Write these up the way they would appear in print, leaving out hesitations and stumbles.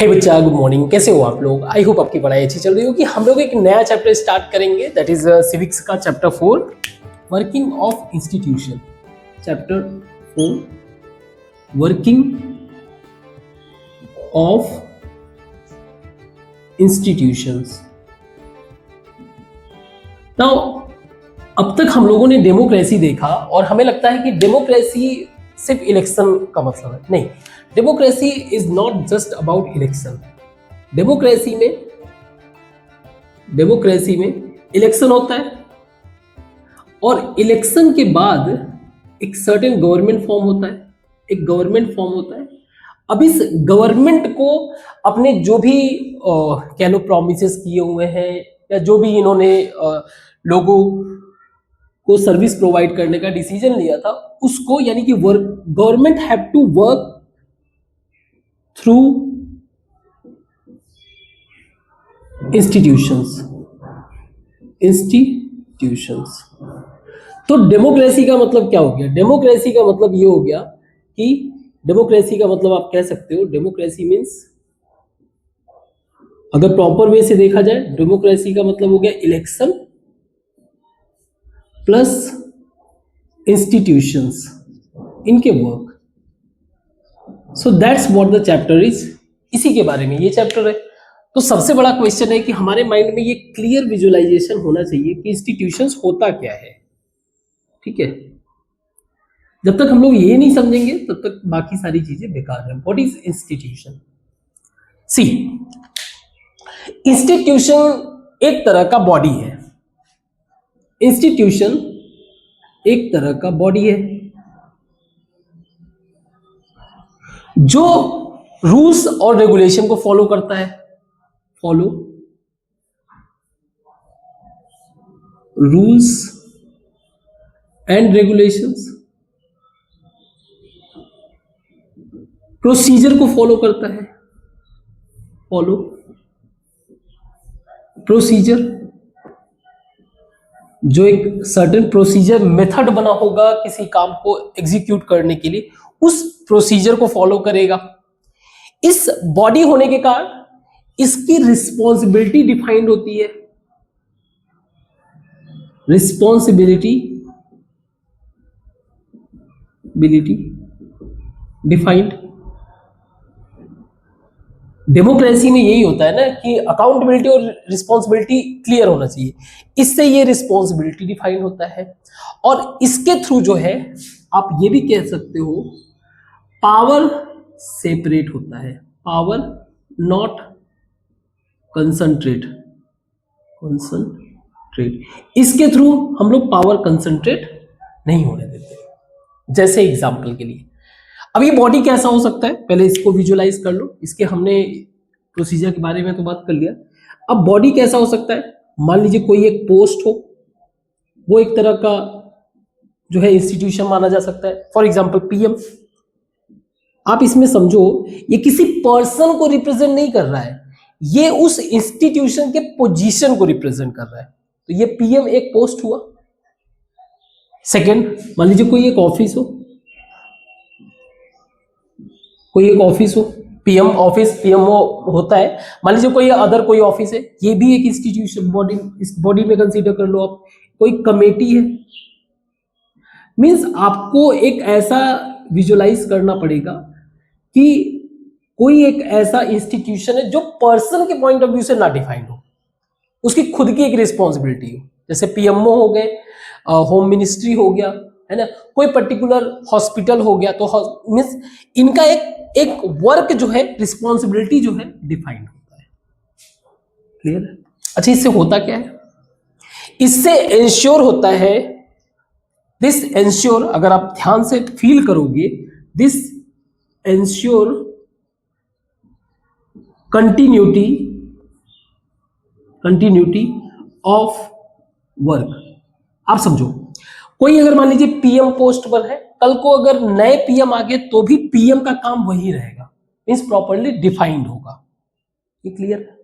हे बच्चा, good morning. कैसे हो आप लोग? आई होप आपकी पढ़ाई अच्छी चल रही होगी। हम लोग एक नया चैप्टर स्टार्ट करेंगे, दैट इज सिविक्स का chapter 4, working of institution. Chapter 4, working of institutions. Now, अब तक हम लोगों ने डेमोक्रेसी देखा और हमें लगता है कि डेमोक्रेसी सिर्फ इलेक्शन का मतलब है। नहीं, democracy is not just about election. Democracy में इलेक्शन होता है और इलेक्शन के बाद एक सर्टेन गवर्नमेंट फॉर्म होता है। अब इस गवर्नमेंट को अपने जो भी कह लो प्रॉमिसेस किए हुए हैं या जो भी इन्होंने लोगों को सर्विस प्रोवाइड करने का डिसीजन लिया था, उसको यानी कि government have to work through institutions. तो डेमोक्रेसी का मतलब क्या हो गया? डेमोक्रेसी का मतलब ये हो गया कि डेमोक्रेसी का मतलब आप कह सकते हो, डेमोक्रेसी मीन्स, अगर प्रॉपर वे से देखा जाए, डेमोक्रेसी का मतलब हो गया इलेक्शन प्लस इंस्टीट्यूशंस, इनके work. So that's what the chapter is. इसी के बारे में ये चैप्टर है। तो सबसे बड़ा क्वेश्चन है कि हमारे माइंड में ये क्लियर विजुअलाइजेशन होना चाहिए कि इंस्टीट्यूशंस होता क्या है। ठीक है, जब तक हम लोग ये नहीं समझेंगे तब तक बाकी सारी चीजें बेकार है। What is institution? See, institution एक तरह का बॉडी है। इंस्टीट्यूशन एक तरह का बॉडी है जो रूल्स और रेगुलेशन को फॉलो करता है। Follow rules and regulations, procedure को फॉलो करता है। फॉलो प्रोसीजर, जो एक सर्टेन प्रोसीजर मेथड बना होगा किसी काम को एग्जीक्यूट करने के लिए, उस प्रोसीजर को फॉलो करेगा। इस बॉडी होने के कारण इसकी रिस्पॉन्सिबिलिटी डिफाइंड होती है। Responsibility defined. डेमोक्रेसी में यही होता है ना कि अकाउंटेबिलिटी और रिस्पॉन्सिबिलिटी क्लियर होना चाहिए। इससे ये रिस्पॉन्सिबिलिटी डिफाइन होता है और इसके थ्रू जो है, आप ये भी कह सकते हो, पावर सेपरेट होता है। Power not concentrate. इसके थ्रू हम लोग पावर कंसंट्रेट नहीं होने देते। जैसे एग्जांपल के लिए, अब ये बॉडी कैसा हो सकता है, पहले इसको विजुअलाइज कर लो। इसके हमने प्रोसीजर के बारे में तो बात कर लिया। अब बॉडी कैसा हो सकता है? मान लीजिए कोई एक पोस्ट हो, वो एक तरह का जो है इंस्टीट्यूशन माना जा सकता है। For example PM. आप इसमें समझो, ये किसी पर्सन को रिप्रेजेंट नहीं कर रहा है, ये उस इंस्टीट्यूशन के पोजीशन को रिप्रेजेंट कर रहा है। तो ये पीएम एक पोस्ट हुआ। सेकंड, मान लीजिए कोई एक ऑफिस हो, पीएम ऑफिस, पीएमओ होता है। मान लीजिए कोई अदर कोई ऑफिस है, ये भी एक इंस्टीट्यूशन बॉडी, इस बॉडी में कंसीडर कर लो आप। कोई कमेटी है, मींस आपको एक ऐसा विजुअलाइज करना पड़ेगा कि कोई एक ऐसा इंस्टीट्यूशन है जो पर्सन के पॉइंट ऑफ व्यू से ना डिफाइंड हो, उसकी खुद की एक रिस्पॉन्सिबिलिटी हो। जैसे पीएमओ हो गए, होम मिनिस्ट्री हो गया, है ना, कोई पर्टिकुलर हॉस्पिटल हो गया, तो मींस इनका एक वर्क जो है, रिस्पॉन्सिबिलिटी जो है डिफाइंड होता है। क्लियर? अच्छा, इससे होता क्या है? इससे इंश्योर होता है, दिस इंश्योर, अगर आप ध्यान से फील करोगे, this ensure continuity of work. आप समझो, कोई अगर मान लीजिए पीएम पोस्ट पर है, कल को अगर नए पीएम आ गए तो भी पीएम का काम वही रहेगा, मींस प्रॉपर्ली डिफाइंड होगा। ये क्लियर है?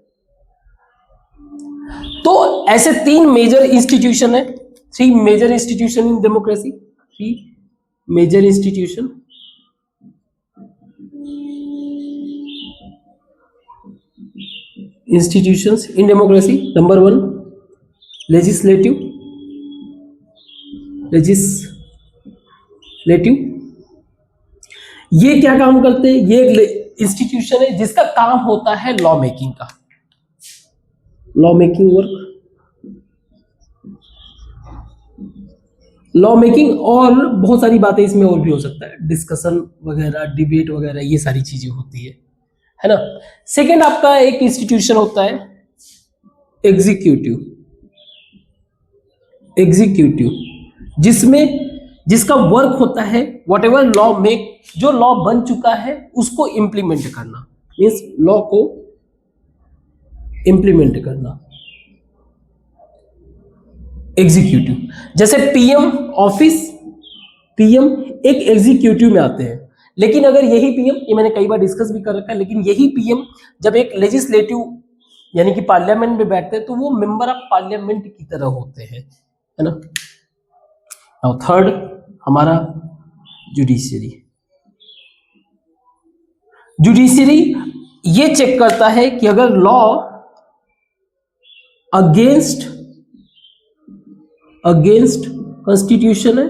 तो ऐसे तीन मेजर इंस्टीट्यूशन है, three major institution in democracy, three major institution. institutions in democracy. Number one, legislative. ये क्या काम करते हैं? ये एक इंस्टीट्यूशन है जिसका काम होता है लॉ मेकिंग का, law making work, law making, और बहुत सारी बातें इसमें और भी हो सकता है, डिस्कशन वगैरह, डिबेट वगैरह, ये सारी चीजें होती है ना। सेकंड आपका एक इंस्टीट्यूशन होता है एग्जीक्यूटिव, जिसका वर्क होता है वॉट एवर लॉ मेक, जो लॉ बन चुका है उसको इंप्लीमेंट करना, मीन्स लॉ को इंप्लीमेंट करना, एग्जीक्यूटिव। जैसे पीएम ऑफिस, पीएम एक एग्जीक्यूटिव में आते हैं, लेकिन अगर यही पीएम, ये मैंने कई बार डिस्कस भी कर रखा है, लेकिन यही पीएम जब एक लेजिस्लेटिव यानी कि पार्लियामेंट में बैठते हैं तो वो मेंबर ऑफ पार्लियामेंट की तरह होते हैं, है ना। नाउ थर्ड हमारा जुडिशियरी। जुडिशियरी ये चेक करता है कि अगर लॉ अगेंस्ट कॉन्स्टिट्यूशन है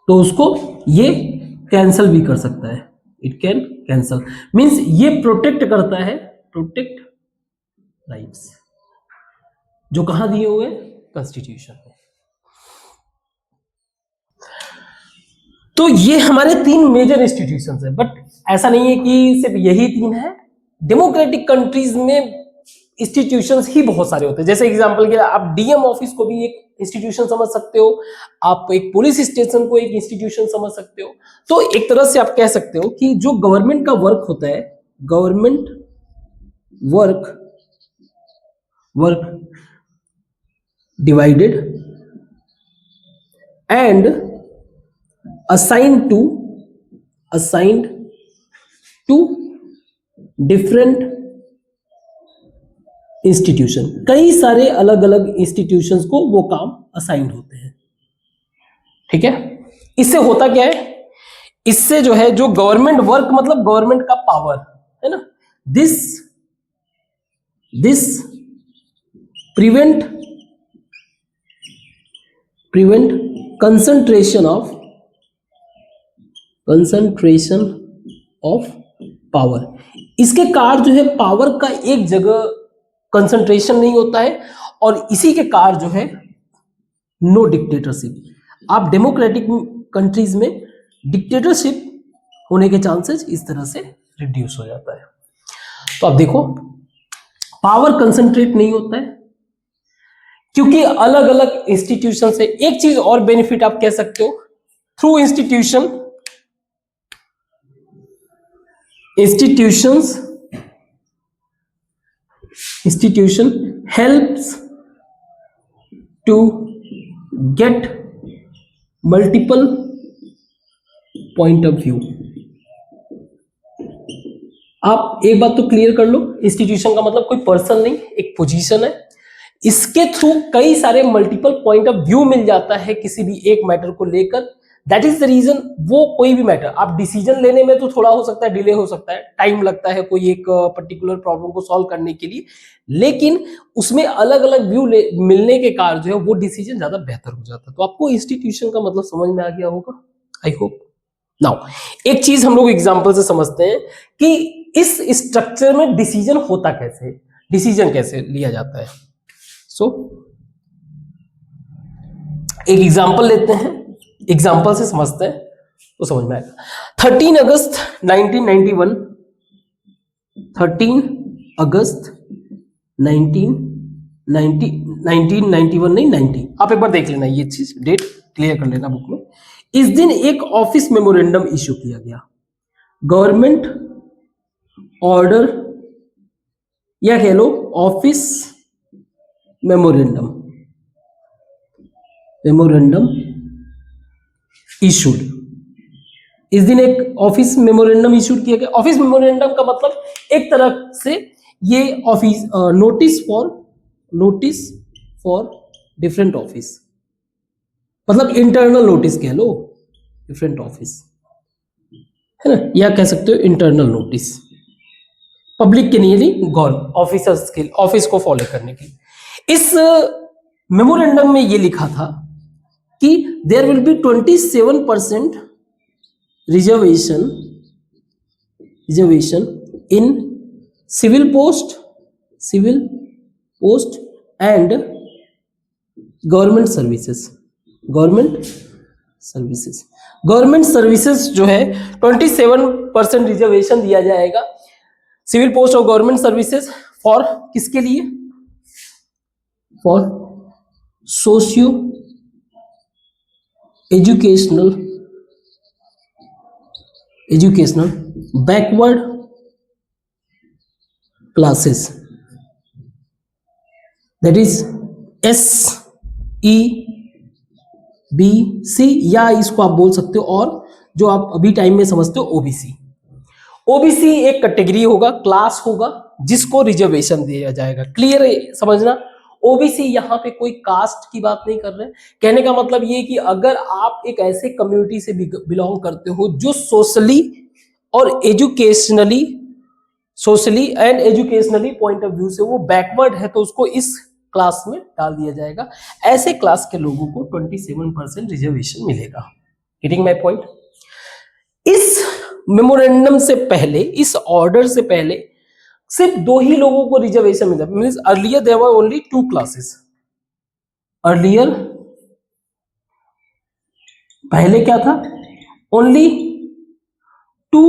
तो उसको ये कैंसल भी कर सकता है, इट कैन कैंसल, मींस ये प्रोटेक्ट करता है, प्रोटेक्ट राइट्स जो कहां दिए हुए कॉन्स्टिट्यूशन में। तो ये हमारे 3 मेजर इंस्टीट्यूशंस है, बट ऐसा नहीं है कि सिर्फ यही 3 है। डेमोक्रेटिक कंट्रीज में इंस्टीट्यूशंस ही बहुत सारे होते हैं। जैसे एग्जांपल के लिए आप डीएम ऑफिस को भी एक इंस्टीट्यूशन समझ सकते हो, आप एक पुलिस स्टेशन को एक इंस्टीट्यूशन समझ सकते हो। तो एक तरह से आप कह सकते हो कि जो गवर्नमेंट का वर्क होता है, government work divided and assigned to different institution, कई सारे अलग अलग इंस्टीट्यूशंस को वो काम असाइंड होते हैं, ठीक है। इससे होता क्या है, इससे जो है जो गवर्नमेंट वर्क मतलब गवर्नमेंट का पावर है ना, this prevent concentration of power. इसके कारण जो है पावर का एक जगह कंसंट्रेशन नहीं होता है, और इसी के कारण जो है नो डिक्टेटरशिप। आप डेमोक्रेटिक कंट्रीज में डिक्टेटरशिप होने के चांसेस इस तरह से रिड्यूस हो जाता है। तो आप देखो पावर कंसंट्रेट नहीं होता है क्योंकि अलग अलग इंस्टीट्यूशन से। एक चीज और बेनिफिट आप कह सकते हो, through institution helps to get multiple point of view। आप एक बात तो क्लियर कर लो, इंस्टीट्यूशन का मतलब कोई पर्सन नहीं, एक पोजीशन है। इसके थ्रू कई सारे मल्टीपल पॉइंट ऑफ व्यू मिल जाता है किसी भी एक मैटर को लेकर। दैट इज द रीजन वो कोई भी मैटर, आप डिसीजन लेने में तो थोड़ा हो सकता है डिले हो सकता है, टाइम लगता है कोई एक पर्टिकुलर प्रॉब्लम को सॉल्व करने के लिए, लेकिन उसमें अलग अलग व्यू मिलने के कारण जो है वो डिसीजन ज्यादा बेहतर हो जाता है। तो आपको इंस्टीट्यूशन का मतलब समझ में आ गया होगा, आई होप। नाउ एक चीज हम लोग एग्जांपल से समझते हैं कि इस स्ट्रक्चर में डिसीजन होता कैसे, डिसीजन कैसे लिया जाता है। सो एक एग्जांपल लेते हैं, एग्जाम्पल से समझते हैं तो समझ में आएगा। 13 अगस्त 1991, 13 अगस्त 1991 नहीं 90, आप एक बार देख लेना, ये चीज डेट क्लियर कर लेना बुक में। इस दिन एक ऑफिस मेमोरेंडम इशू किया गया, गवर्नमेंट ऑर्डर या कह लो ऑफिस मेमोरेंडम इशूड। इस दिन एक ऑफिस मेमोरेंडम इशूड किया गया। ऑफिस मेमोरेंडम का मतलब एक तरह से ये office notice for different office, मतलब इंटरनल नोटिस कह लो, डिफरेंट ऑफिस है ना, या कह सकते हो इंटरनल नोटिस। पब्लिक के लिए नहीं, गवर्नमेंट ऑफिसर्स के ऑफिस को फॉलो करने के लिए। इस मेमोरेंडम में ये लिखा था कि there will be 27% reservation in civil post and government services जो है 27% रिजर्वेशन दिया जाएगा सिविल पोस्ट और गवर्नमेंट सर्विसेज फॉर किसके लिए? For socio educational backward classes, that is SEBC, या इसको आप बोल सकते हो और जो आप अभी टाइम में समझते हो ओबीसी एक कैटेगरी होगा, क्लास होगा जिसको रिजर्वेशन दिया जाएगा। क्लियर है समझना? ओबीसी यहाँ पे कोई कास्ट की बात नहीं कर रहे। कहने का मतलब ये कि अगर आप एक ऐसे कम्युनिटी से बिलोंग करते हो जो socially and educationally point of view से वो बैकवर्ड है, तो उसको इस क्लास में डाल दिया जाएगा। ऐसे क्लास के लोगों को 27% रिजर्वेशन मिलेगा। Getting my point? इस मेमोरेंडम से पहले, इस ऑर्डर से पहले सिर्फ 2 ही लोगों को रिजर्वेशन मिला। Means earlier there were only 2 classes. Earlier पहले क्या था? ओनली 2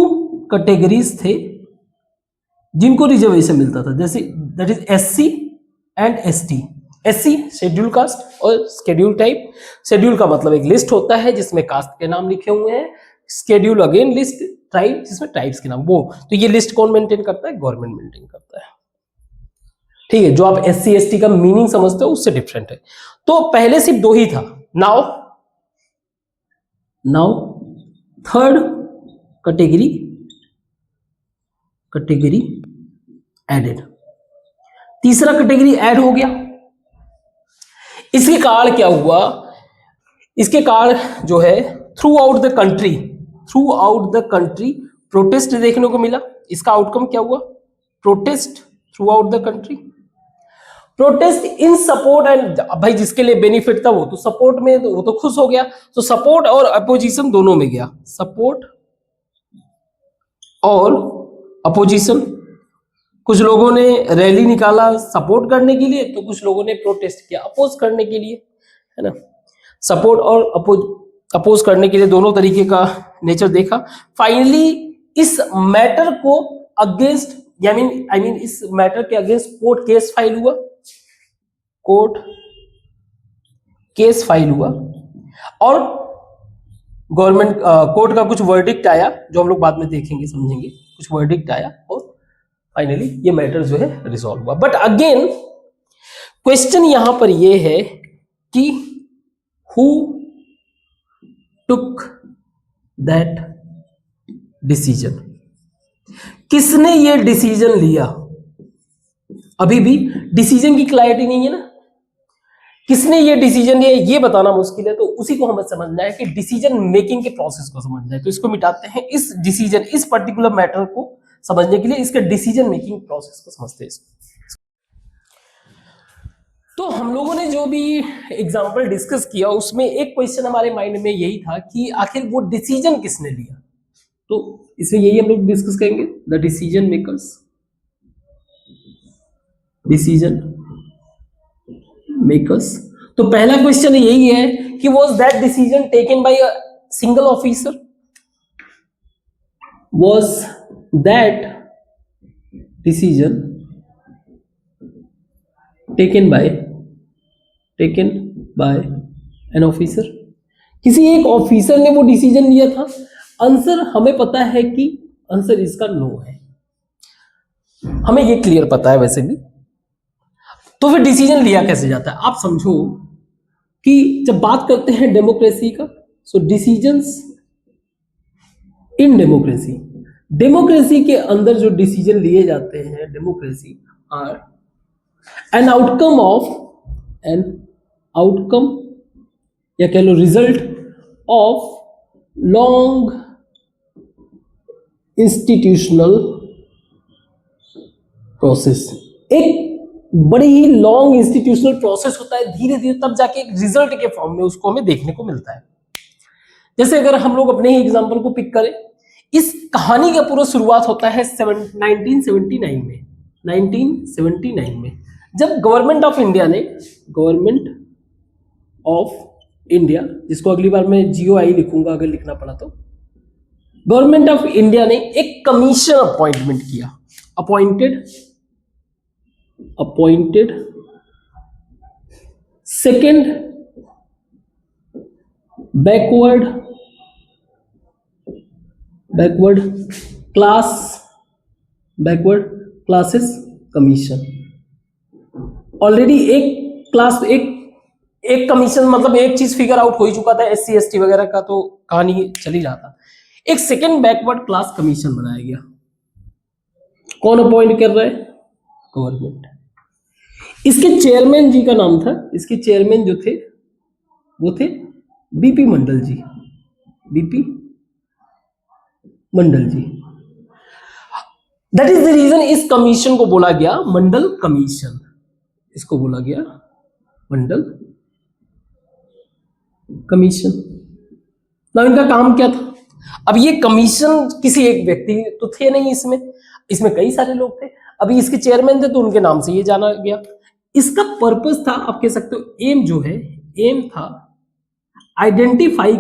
कैटेगरीज थे जिनको रिजर्वेशन मिलता था, जैसे that is SC and ST। SC schedule caste और शेड्यूल टाइप। शेड्यूल का मतलब एक लिस्ट होता है जिसमें कास्ट के नाम लिखे हुए हैं, शेड्यूल अगेन लिस्ट, ट्राइब जिसमें ट्राइब्स के नाम। वो तो ये लिस्ट कौन मेंटेन करता है? गवर्नमेंट मेंटेन करता है। ठीक है, जो आप SC ST का मीनिंग समझते हो उससे डिफरेंट है। तो पहले सिर्फ 2 ही था। नाउ थर्ड कैटेगरी एडेड, तीसरा कैटेगरी ऐड हो गया। इसके कारण क्या हुआ? इसके कारण जो है through out the country protest देखने को मिला। इसका आउटकम क्या हुआ? Protest through out the country, protest in support and, भाई जिसके लिए बेनिफिट था वो तो सपोर्ट में, वो तो खुश हो गया। तो सपोर्ट और अपोजिशन दोनों में गया। सपोर्ट और अपोजिशन, कुछ लोगों ने रैली निकाला सपोर्ट करने के लिए, तो कुछ लोगों ने प्रोटेस्ट किया अपोज करने के लिए, है ना। सपोर्ट और अपोज करने के लिए दोनों तरीके का नेचर देखा। फाइनली इस मैटर को अगेंस्ट, आई मीन इस मैटर के अगेंस्ट कोर्ट केस फाइल हुआ और गवर्नमेंट कोर्ट का कुछ वर्डिक्ट आया, जो हम लोग बाद में देखेंगे समझेंगे। कुछ वर्डिक्ट आया और फाइनली ये मैटर जो है रिजॉल्व हुआ। बट अगेन क्वेश्चन यहां पर ये है कि हु टुक दैट डिसीजन, किसने ये डिसीजन लिया? अभी भी डिसीजन की क्लैरिटी नहीं है ना, किसने ये डिसीजन लिया ये बताना मुश्किल है। तो उसी को हमें समझना है कि डिसीजन मेकिंग के प्रोसेस को समझना है। तो इसको मिटाते हैं, इस पर्टिकुलर मैटर को समझने के लिए इसके डिसीजन मेकिंग प्रोसेस को समझते हैं। तो हम लोगों ने जो भी एग्जांपल डिस्कस किया उसमें एक क्वेश्चन हमारे माइंड में यही था कि आखिर वो डिसीजन किसने लिया। तो इसमें यही हम लोग डिस्कस करेंगे, द डिसीजन मेकर्स। तो पहला क्वेश्चन यही है कि was that decision taken by a single officer? Was that decision taken by an officer? किसी एक ऑफिसर ने वो डिसीजन लिया था? आंसर हमें पता है कि आंसर इसका नो है, हमें ये क्लियर पता है वैसे भी। तो फिर डिसीजन लिया कैसे जाता है? आप समझो कि जब बात करते हैं डेमोक्रेसी का, सो डिसीजंस इन डेमोक्रेसी के अंदर जो डिसीजन लिए जाते हैं, डेमोक्रेसी आर एन आउटकम या कह लो result of long institutional process, एक बड़ी ही लॉन्ग इंस्टीट्यूशनल प्रोसेस होता है, धीरे धीरे तब जाके एक रिजल्ट के फॉर्म में उसको हमें देखने को मिलता है। जैसे अगर हम लोग अपने ही एग्जाम्पल को पिक करें, इस कहानी का पूरा शुरुआत होता है 1979 में। 1979 में जब गवर्नमेंट ऑफ इंडिया, जिसको अगली बार मैं GOI लिखूंगा अगर लिखना पड़ा तो, गवर्नमेंट ऑफ इंडिया ने एक कमीशन अपॉइंटमेंट किया, appointed second backward classes commission. Already एक कमीशन मतलब एक चीज फिगर आउट हो ही चुका था, SC ST वगैरह का तो कहानी चल ही रहा था। एक सेकेंड बैकवर्ड क्लास कमीशन बनाया गया। कौन अपॉइंट कर रहा है? गवर्नमेंट। इसके चेयरमैन जी का नाम था, इसके चेयरमैन जो थे वो थे BP Mandal ji. That is the reason इस कमीशन को बोला गया मंडल कमीशन। इसको बोला गया मंडल कमीशन। ना इनका काम क्या था? अब ये कमीशन किसी एक व्यक्ति तो थे नहीं, इसमें कई सारे लोग थे। अभी इसके चेयरमैन थे तो उनके नाम से ये जाना गया। इसका पर्पस था, आप कह सकते हो एम जो है, एम था identify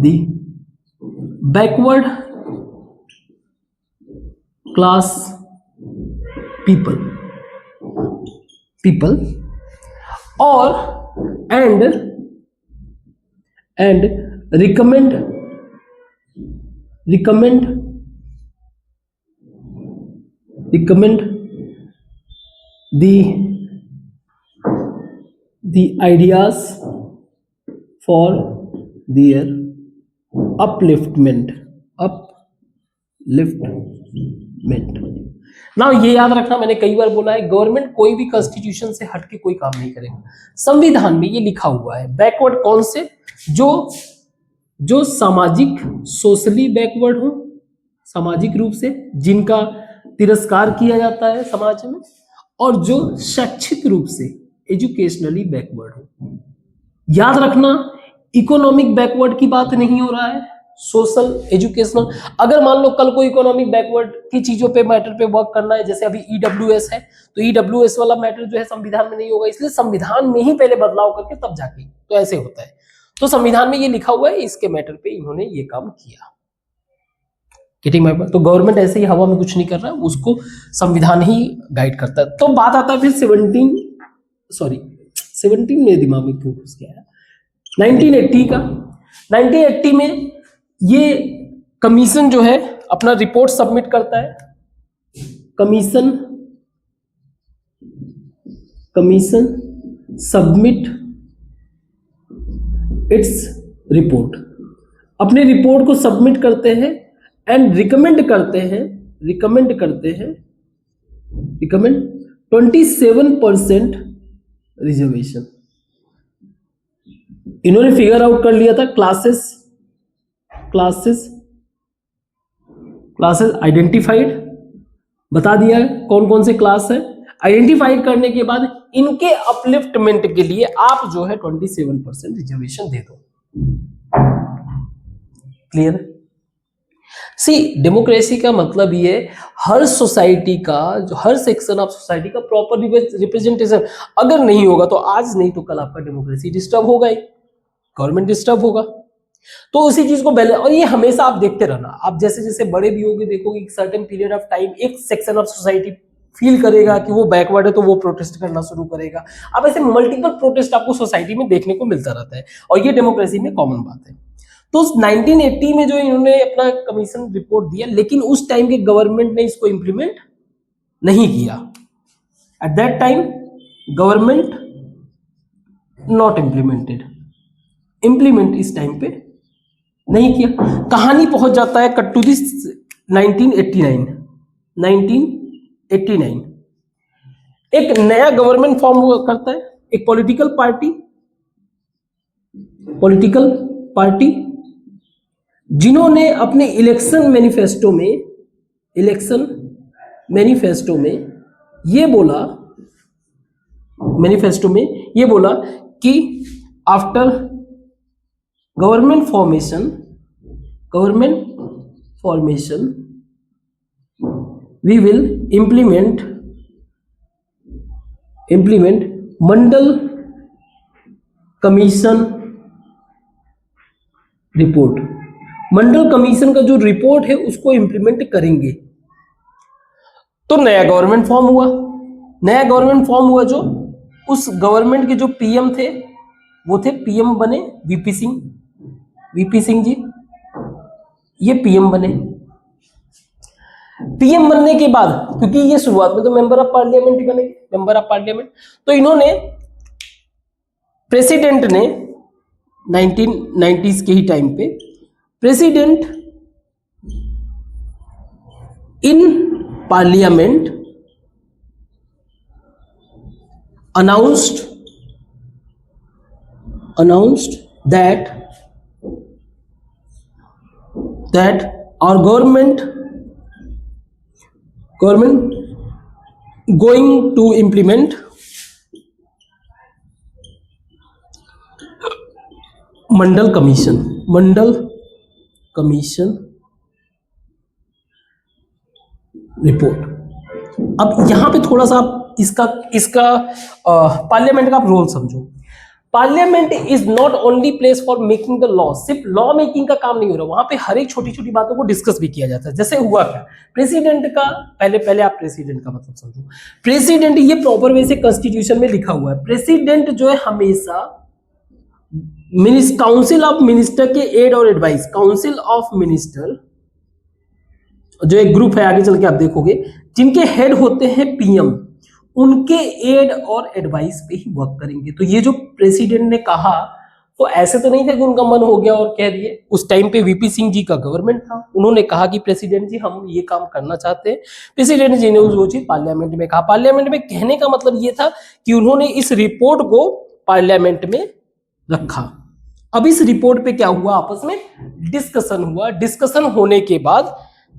the backward class people और and recommend the ideas for their upliftment। ना ये याद रखना, मैंने कई बार बोला है, गवर्नमेंट कोई भी कॉन्स्टिट्यूशन से हटके कोई काम नहीं करेगा। संविधान में ये लिखा हुआ है। बैकवर्ड कौन से? जो सामाजिक सोशली बैकवर्ड हो, सामाजिक रूप से जिनका तिरस्कार किया जाता है समाज में, और जो शैक्षिक रूप से एजुकेशनली बैकवर्ड हो। याद रखना, इकोनॉमिक बैकवर्ड की बात नहीं हो रहा है, सोशल एजुकेशनल। अगर मान लो कल को इकोनॉमिक बैकवर्ड की चीजों पे मैटर पे वर्क करना है, जैसे अभी EWS है, तो EWS वाला मैटर जो है संविधान में नहीं होगा, इसलिए संविधान में ही पहले बदलाव करके तब जाके, तो ऐसे होता है। तो संविधान में ये लिखा हुआ है, इसके मैटर पे इन्होंने ये काम किया। Getting my point? तो गवर्नमेंट ऐसे ही हवा में कुछ नहीं कर रहा है, उसको संविधान ही गाइड करता है। तो बात आता है फिर 17 में दिमाग में क्यों घुस गया, 1980 का। 1980 में ये कमीशन जो है अपना रिपोर्ट सबमिट करता है। कमीशन सबमिट इट्स रिपोर्ट, अपने रिपोर्ट को सबमिट करते हैं एंड रिकमेंड करते हैं 27% रिजर्वेशन। इन्होंने फिगर आउट कर लिया था क्लासेस आइडेंटिफाइड, बता दिया है कौन कौन से क्लास है। आइडेंटिफाइड करने के बाद इनके अपलिफ्टमेंट के लिए आप जो है 27% रिजर्वेशन दे दो। क्लियर? सी, डेमोक्रेसी का मतलब ये हर सोसाइटी का, जो हर सेक्शन ऑफ सोसाइटी का प्रॉपर रिप्रेजेंटेशन अगर नहीं होगा तो आज नहीं तो कल आपका डेमोक्रेसी डिस्टर्ब होगा ही, गवर्नमेंट डिस्टर्ब होगा। तो उसी चीज को बैलेंस, और ये हमेशा आप देखते रहना, आप जैसे जैसे बड़े भी होगे देखोगे एक सर्टेन पीरियड ऑफ टाइम एक सेक्शन ऑफ सोसाइटी फील करेगा कि वो बैकवर्ड है, तो वो प्रोटेस्ट करना शुरू करेगा। अब ऐसे मल्टीपल प्रोटेस्ट आपको सोसाइटी में देखने को मिलता रहता है, और ये डेमोक्रेसी में कॉमन बात है। तो 1980 में जो इन्होंने अपना कमीशन रिपोर्ट दिया, लेकिन उस टाइम के गवर्नमेंट ने इसको इंप्लीमेंट नहीं किया। At that time government not implement इस टाइम पे नहीं किया। कहानी पहुंच जाता है कट टू दिस 1989। एक नया गवर्नमेंट फॉर्म करता है, एक पॉलिटिकल पार्टी जिन्होंने अपने इलेक्शन मैनिफेस्टो में ये बोला कि after government formation we will implement Mandal commission report. Mandal commission का जो रिपोर्ट है उसको इंप्लीमेंट करेंगे। तो नया गवर्नमेंट फॉर्म हुआ जो उस गवर्नमेंट के जो पीएम थे वो थे पीएम बने वीपी सिंह जी, ये पीएम बने। पीएम बनने के बाद, क्योंकि ये शुरुआत में तो मेंबर ऑफ पार्लियामेंट ही बनेंगे, मेंबर ऑफ पार्लियामेंट, तो इन्होंने प्रेसिडेंट ने 1990s के ही टाइम पे president in parliament announced that our government going to implement Mandal commission report. अब यहां पे थोड़ा सा आप इसका पार्लियामेंट का आप रोल समझो। Parliament is not only place for making the law, सिर्फ लॉ मेकिंग का काम नहीं हो रहा, वहां पे हर एक छोटी छोटी बातों को डिस्कस भी किया जाता है। जैसे हुआ क्या, प्रेसिडेंट का पहले आप प्रेसिडेंट का मतलब समझो। प्रेसिडेंट ये प्रॉपर वे से कॉन्स्टिट्यूशन में लिखा हुआ है। प्रेसिडेंट जो है हमेशा काउंसिल ऑफ मिनिस्टर के एड और एडवाइस, काउंसिल ऑफ मिनिस्टर जो एक ग्रुप है, आगे चल के आप देखोगे, जिनके हेड होते हैं पीएम, उनके एड और एडवाइस पे ही वर्क करेंगे। तो ये जो प्रेसिडेंट ने कहा तो ऐसे तो नहीं था कि उनका मन हो गया और कह दिए। उस टाइम पे वीपी सिंह जी का गवर्नमेंट था, उन्होंने कहा कि प्रेसिडेंट जी हम ये काम करना चाहते हैं। प्रेसिडेंट जी ने वो चीज पार्लियामेंट में कहा। पार्लियामेंट में कहने का मतलब ये था कि उन्होंने इस रिपोर्ट को पार्लियामेंट में रखा। अब इस रिपोर्ट पे क्या हुआ, आपस में डिस्कशन हुआ। डिस्कशन होने के बाद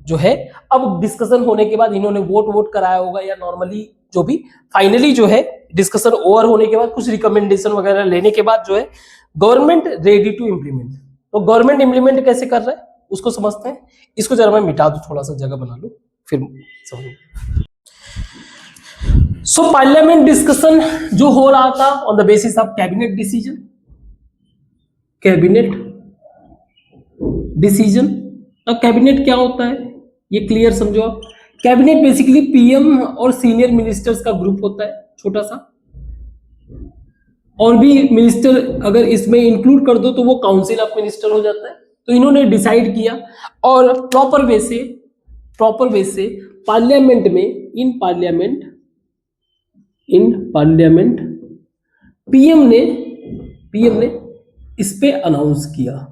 जो है, अब डिस्कशन होने के बाद इन्होंने वोट कराया होगा या नॉर्मली जो भी, फाइनली जो है डिस्कशन ओवर होने के बाद कुछ रिकमेंडेशन वगैरह लेने के बाद जो है गवर्नमेंट रेडी टू इम्प्लीमेंट। तो गवर्नमेंट इम्प्लीमेंट कैसे कर रहा है उसको समझते हैं। इसको जरा मैं मिटा दूं, थोड़ा सा जगह बना लूं, फिर समझो। सो पार्लियामेंट डिस्कशन जो हो रहा था on the basis of cabinet decision. अब कैबिनेट क्या होता है ये क्लियर समझो आप। कैबिनेट बेसिकली पीएम और सीनियर मिनिस्टर्स का ग्रुप होता है, छोटा सा, और भी मिनिस्टर अगर इसमें इंक्लूड कर दो तो वो काउंसिल ऑफ मिनिस्टर हो जाता है। तो इन्होंने डिसाइड किया और प्रॉपर वे से पार्लियामेंट में इन पार्लियामेंट पीएम ने इस पे अनाउंसमेंट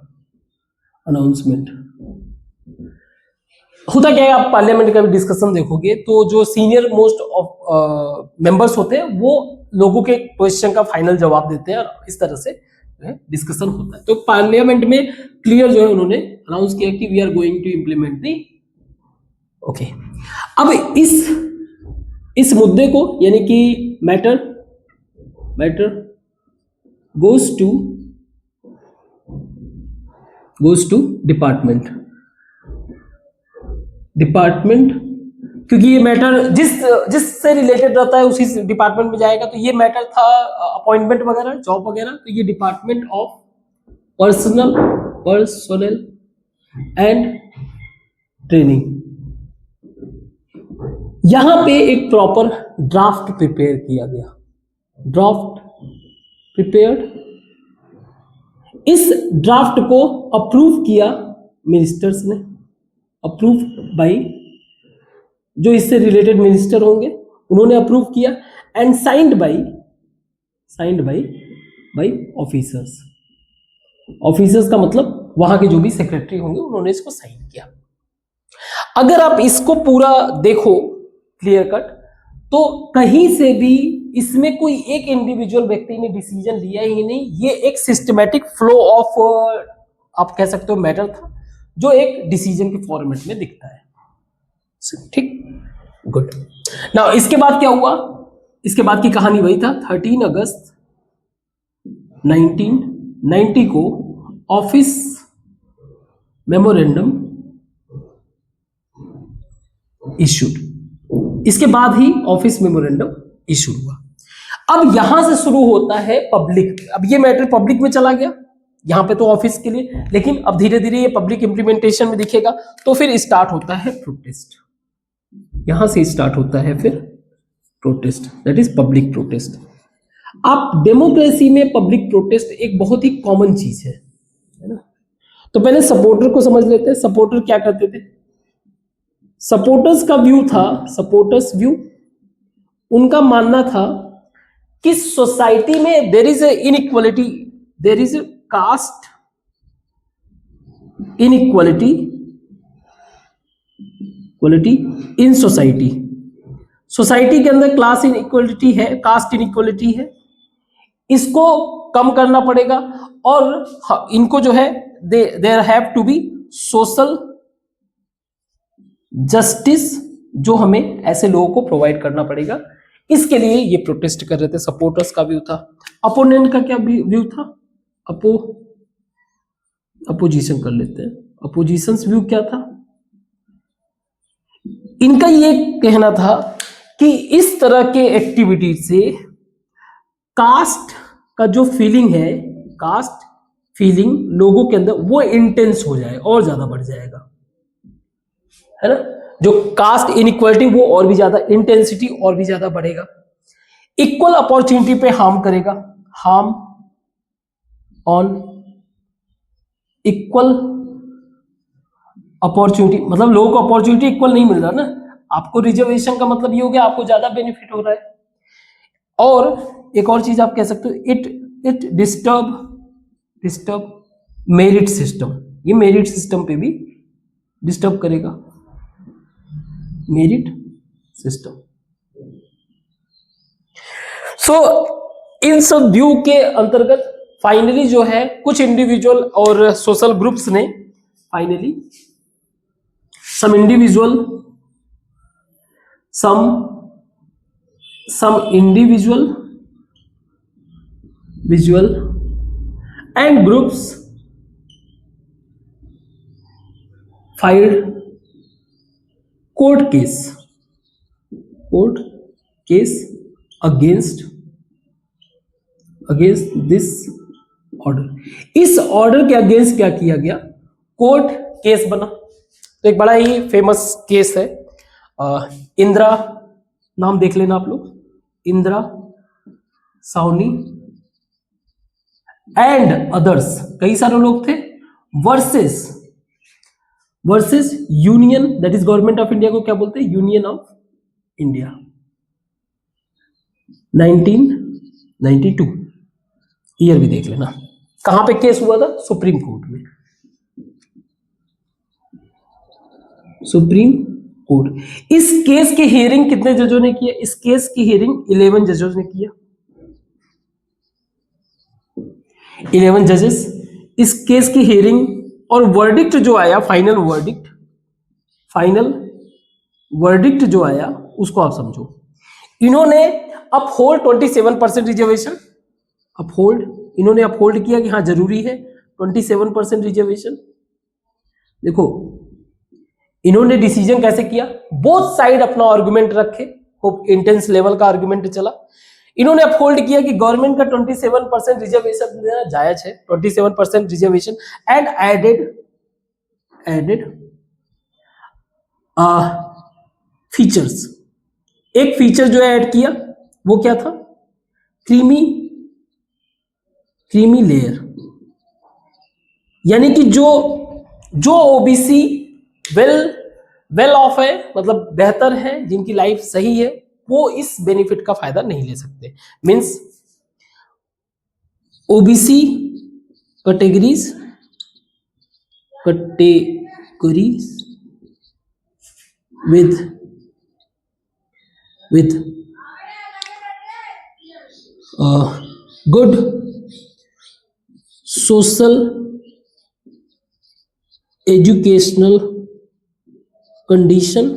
होता क्या है। आप पार्लियामेंट का भी डिस्कशन देखोगे तो जो सीनियर मोस्ट ऑफ मेंबर्स होते हैं वो लोगों के क्वेश्चन का फाइनल जवाब देते हैं और इस तरह से डिस्कशन होता है। तो पार्लियामेंट में क्लियर जो है उन्होंने अनाउंस किया कि we are going to implement the okay. अब इस मुद्दे को यानी कि मैटर गोज टू डिपार्टमेंट, क्योंकि ये मैटर जिससे रिलेटेड रहता है उसी डिपार्टमेंट में जाएगा। तो ये मैटर था अपॉइंटमेंट वगैरह, जॉब वगैरह, तो ये department of personal and training. यहां पे एक प्रॉपर ड्राफ्ट प्रिपेयर किया गया, इस ड्राफ्ट को अप्रूव किया मिनिस्टर्स ने, अप्रूव बाय जो इससे रिलेटेड मिनिस्टर होंगे उन्होंने अप्रूव किया, एंड साइंड बाय ऑफिसर्स का मतलब वहां के जो भी सेक्रेटरी होंगे उन्होंने इसको साइन किया। अगर आप इसको पूरा देखो क्लियर कट, तो कहीं से भी इसमें कोई एक इंडिविजुअल व्यक्ति ने डिसीजन लिया ही नहीं। ये एक सिस्टमैटिक फ्लो ऑफ आप कह सकते हो मैटर था जो एक डिसीजन के फॉर्मेट में दिखता है। ठीक, गुड। नाउ इसके बाद क्या हुआ, इसके बाद की कहानी वही था। 13 अगस्त 1990 को ऑफिस मेमोरेंडम इशूड। इसके बाद ही ऑफिस मेमोरेंडम इशू हुआ। अब यहां से शुरू होता है पब्लिक। अब ये मैटर पब्लिक में चला गया, यहां पे तो ऑफिस के लिए, लेकिन अब धीरे धीरे ये पब्लिक इंप्लीमेंटेशन में दिखेगा। तो फिर स्टार्ट होता है प्रोटेस्ट, यहां से स्टार्ट होता है फिर protest, that is public protest. आप डेमोक्रेसी में पब्लिक प्रोटेस्ट एक बहुत ही कॉमन चीज है ना। तो पहले सपोर्टर को समझ लेते हैं। सपोर्टर क्या करते थे? सपोर्टर्स का व्यू था, सपोर्टर्स व्यू, उनका मानना था कि सोसाइटी में there is inequality, there is caste inequality, equality in society. Society के अंदर क्लास इनइक्वालिटी है, कास्ट इनइक्वालिटी है, इसको कम करना पड़ेगा। और इनको जो है there have to be social justice, जो हमें ऐसे लोगों को प्रोवाइड करना पड़ेगा। इसके लिए ये प्रोटेस्ट कर रहे थे। सपोर्टर्स का व्यू था। अपोनेंट का क्या व्यू था? अपोजिशन कर लेते हैं। अपोजिशंस व्यू क्या था? इनका ये कहना था कि इस तरह के एक्टिविटी से कास्ट का जो फीलिंग है, कास्ट फीलिंग लोगों के अंदर वो इंटेंस हो जाए और ज्यादा बढ़ जाएगा, है ना। जो कास्ट इनइक्वालिटी वो और भी ज्यादा, इंटेंसिटी और भी ज्यादा बढ़ेगा। इक्वल अपॉर्चुनिटी पे हार्म करेगा, हार्म ऑन इक्वल अपॉर्चुनिटी, मतलब लोगों को अपॉर्चुनिटी इक्वल नहीं मिल रहा ना। आपको रिजर्वेशन का मतलब ये हो गया आपको ज्यादा बेनिफिट हो रहा है। और एक और चीज आप कह सकते हो, इट डिस्टर्ब मेरिट सिस्टम। ये मेरिट सिस्टम पे भी डिस्टर्ब करेगा, मेरिट सिस्टम। सो इन सब व्यू के अंतर्गत फाइनली जो है कुछ इंडिविजुअल और सोशल ग्रुप्स ने finally some individual and groups filed court case against this order। इस ऑर्डर के अगेंस्ट क्या किया गया? कोर्ट केस बना। तो एक बड़ा ही फेमस केस है, इंदिरा, नाम देख लेना आप लोग, इंदिरा साहनी एंड अदर्स, कई सारे लोग थे, versus union, that is government of India को क्या बोलते हैं? Union of India. 1992 ईयर भी देख लेना। कहां पे केस हुआ था? सुप्रीम कोर्ट में। Supreme court. इस केस की हियरिंग कितने जजों ने किया? इस केस की हियरिंग 11 जजों ने किया। 11 जजेस इस केस की हियरिंग, और वर्डिक्ट जो आया, फाइनल वर्डिक्ट जो आया उसको आप समझो। इन्होंने अपहोल्ड 27% रिजर्वेशन, इन्होंने अपहोल्ड किया कि हाँ जरूरी है 27% रिजर्वेशन। देखो इन्होंने डिसीजन कैसे किया, बोथ साइड अपना आर्गुमेंट रखे, खूब इंटेंस लेवल का आर्गुमेंट चला। इन्होंने अपहोल्ड किया कि गवर्नमेंट का 27% रिजर्वेशन देना जायज है, 27% रिजर्वेशन, एंड एडेड फीचर्स। एक फीचर जो ऐड किया वो क्या था? क्रीमी लेयर, यानी कि जो ओबीसी वेल ऑफ है, मतलब बेहतर है, जिनकी लाइफ सही है, वो इस बेनिफिट का फायदा नहीं ले सकते। Means OBC categories with good social educational condition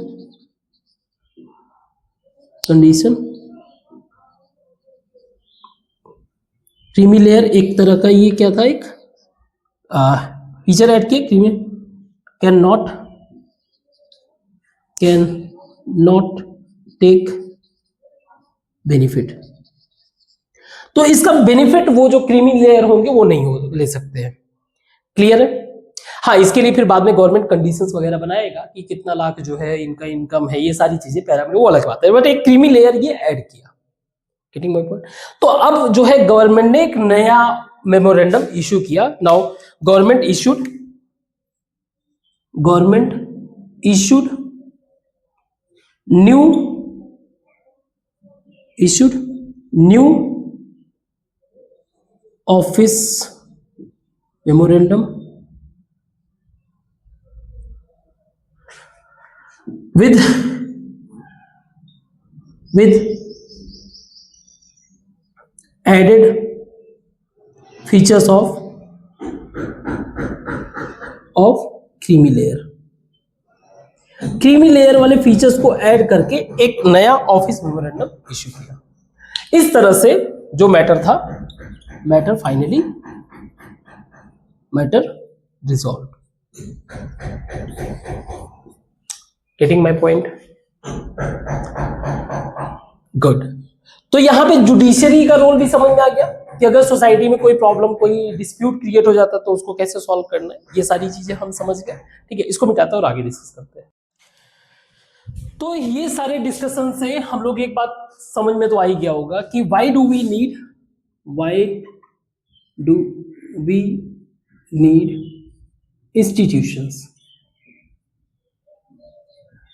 creamy layer एक तरह का ये क्या था, एक फीचर ऐड किया creamy can not take benefit. तो इसका बेनिफिट वो जो क्रीमी लेयर होंगे वो नहीं ले सकते हैं। क्लियर है? हाँ, इसके लिए फिर बाद में गवर्नमेंट कंडीशंस वगैरह बनाएगा कि कितना लाख जो है इनका इनकम है, ये सारी चीजें पैरामीटर वो अलग बात है, बट एक क्रीमी लेयर ये ऐड किया। Getting my point? तो अब जो है गवर्नमेंट ने एक नया मेमोरेंडम इशू किया। Now government issued new office memorandum with added features of creamy layer वाले फीचर्स को ऐड करके एक नया ऑफिस मेमोरेंडम इश्यू किया। इस तरह से जो matter finally resolve. Getting my point? Good. तो यहां पे जुडिशरी का रोल भी समझ में आ गया कि अगर सोसाइटी में कोई प्रॉब्लम, कोई डिस्प्यूट क्रिएट हो जाता तो उसको कैसे सॉल्व करना है, ये सारी चीजें हम समझ गए। ठीक है, इसको मिटाते हैं और आगे डिस्कस करते हैं। तो ये सारे डिस्कशन से हम लोग एक बात समझ में तो आ ही गया होगा कि why do we need institutions.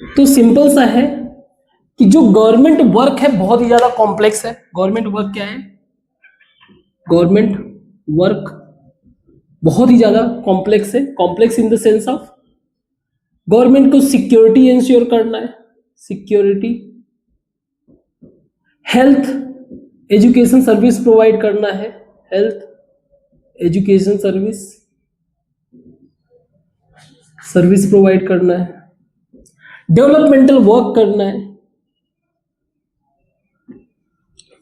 तो सिंपल सा है कि जो गवर्नमेंट वर्क है बहुत ही ज्यादा कॉम्प्लेक्स है। गवर्नमेंट वर्क क्या है? गवर्नमेंट वर्क बहुत ही ज्यादा कॉम्प्लेक्स है। Complex in the sense of government को सिक्योरिटी इंश्योर करना है, security, health education service provide करना है, हेल्थ एजुकेशन सर्विस प्रोवाइड करना है, डेवलपमेंटल वर्क करना है,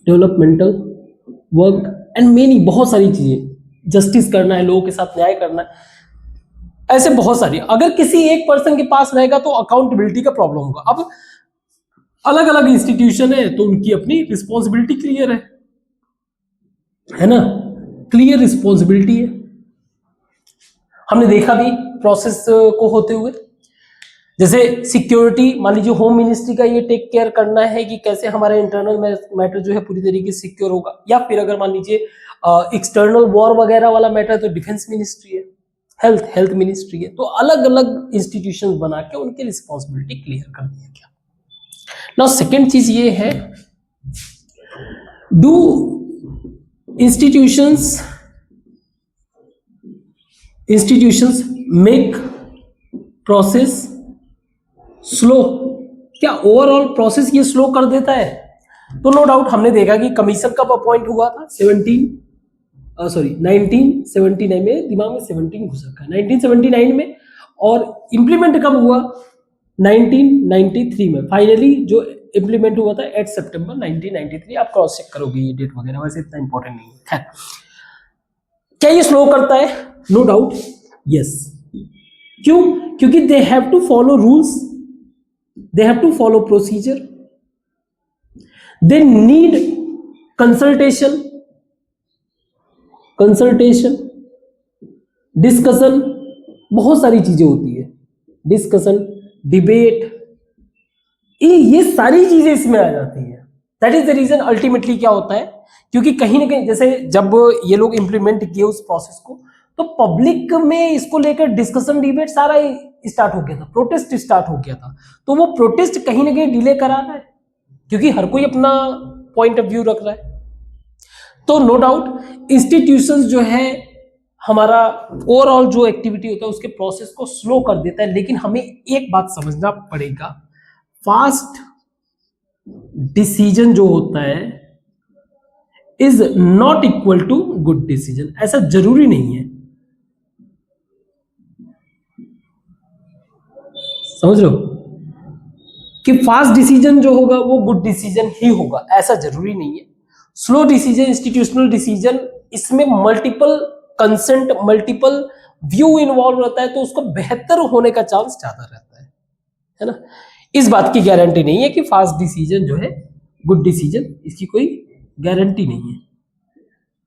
डेवलपमेंटल वर्क एंड मेनी बहुत सारी चीजें, जस्टिस करना है, लोगों के साथ न्याय करना है, ऐसे बहुत सारी। अगर किसी एक पर्सन के पास रहेगा तो अकाउंटेबिलिटी का प्रॉब्लम होगा। अब अलग अलग इंस्टीट्यूशन है तो उनकी अपनी रिस्पॉन्सिबिलिटी क्लियर है ना, क्लियर रिस्पॉन्सिबिलिटी है। हमने देखा भी प्रोसेस को होते हुए, जैसे सिक्योरिटी, मान लीजिए होम मिनिस्ट्री का ये टेक केयर करना है कि कैसे हमारा इंटरनल मैटर जो है पूरी तरीके से सिक्योर होगा, या फिर अगर मान लीजिए एक्सटर्नल वॉर वगैरह वाला मैटर तो डिफेंस मिनिस्ट्री है, हेल्थ मिनिस्ट्री है। तो अलग अलग इंस्टीट्यूशन बना के उनकी रिस्पॉन्सिबिलिटी क्लियर कर दिया गया। नाउ सेकेंड चीज ये है, do institutions make process slow. क्या ओवरऑल प्रोसेस ये स्लो कर देता है? तो नो डाउट हमने देखा कि कमीशन कब अपॉइंट हुआ था, 1979 में, दिमाग में 17 घुस रखा है, 1979 में, और इंप्लीमेंट कब हुआ? 1993 में। फाइनली जो इंप्लीमेंट हुआ था 8 सितंबर 1993। आप क्रॉस चेक करोगे ये डेट वगैरह, वैसे इतना इंपॉर्टेंट नहीं है। खैर, क्या ये स्लो करता है? No doubt yes. क्यों? क्योंकि they have to follow rules, they have to follow procedure, they need consultation, discussion, बहुत सारी चीजें होती है, डिस्कशन, डिबेट, ये सारी चीजें इसमें आ जाती है। That is the reason ultimately क्या होता है, क्योंकि कहीं ना कहीं जैसे जब ये लोग इंप्लीमेंट किए उस प्रोसेस को, तो पब्लिक में इसको लेकर डिस्कशन, डिबेट सारा स्टार्ट हो गया था, प्रोटेस्ट स्टार्ट हो गया था। तो वो प्रोटेस्ट कहीं ना कहीं डिले करा रहा है, क्योंकि हर कोई अपना पॉइंट ऑफ व्यू रख रहा है। तो नो डाउट इंस्टीट्यूशंस जो है हमारा ओवरऑल जो एक्टिविटी होता है उसके प्रोसेस को स्लो कर देता है। लेकिन हमें एक बात समझना पड़ेगा, फास्ट डिसीजन जो होता है is not equal to good decision. ऐसा जरूरी नहीं है। समझ रहे हो कि फास्ट डिसीजन जो होगा वो गुड डिसीजन ही होगा, ऐसा जरूरी नहीं है। स्लो डिसीजन, इंस्टीट्यूशनल डिसीजन, इसमें multiple consent, multiple view involve रहता है, तो उसको बेहतर होने का चांस ज्यादा रहता है ना। इस बात की गारंटी नहीं है कि फास्ट डिसीजन जो है गुड डिसीजन, इसकी कोई गारंटी नहीं है,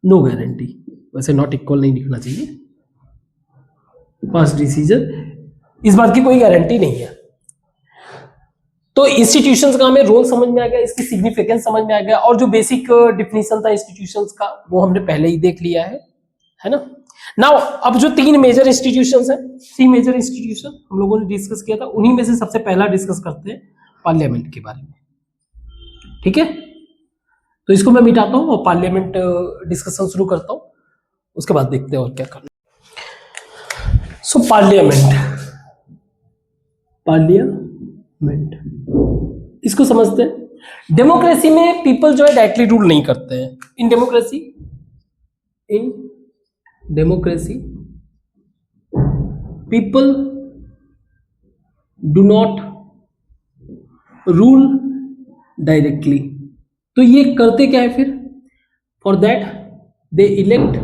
नो गारंटी। वैसे नॉट इक्वल नहीं लिखना चाहिए, फास्ट डिसीजन, इस बात की कोई गारंटी नहीं है। तो इंस्टीट्यूशंस का हमें रोल समझ में आ गया, इसकी सिग्निफिकेंस समझ में आ गया, और जो बेसिक डिफिनीशन था इंस्टीट्यूशंस का वो हमने पहले ही देख लिया है ना। नाउ अब जो तीन मेजर इंस्टीट्यूशंस हैं, थ्री मेजर इंस्टीट्यूशन हम लोगों ने डिस्कस किया था, उन्हीं में से सबसे पहला डिस्कस करते हैं पार्लियामेंट के बारे में, ठीक है। तो इसको मैं मिटाता हूं और पार्लियामेंट डिस्कशन शुरू करता हूं, उसके बाद देखते हैं और क्या करना। सो पार्लियामेंट इसको समझते हैं। डेमोक्रेसी में पीपल जो है डायरेक्टली रूल नहीं करते हैं। In democracy people do not rule directly. तो ये करते क्या है फिर? For that they elect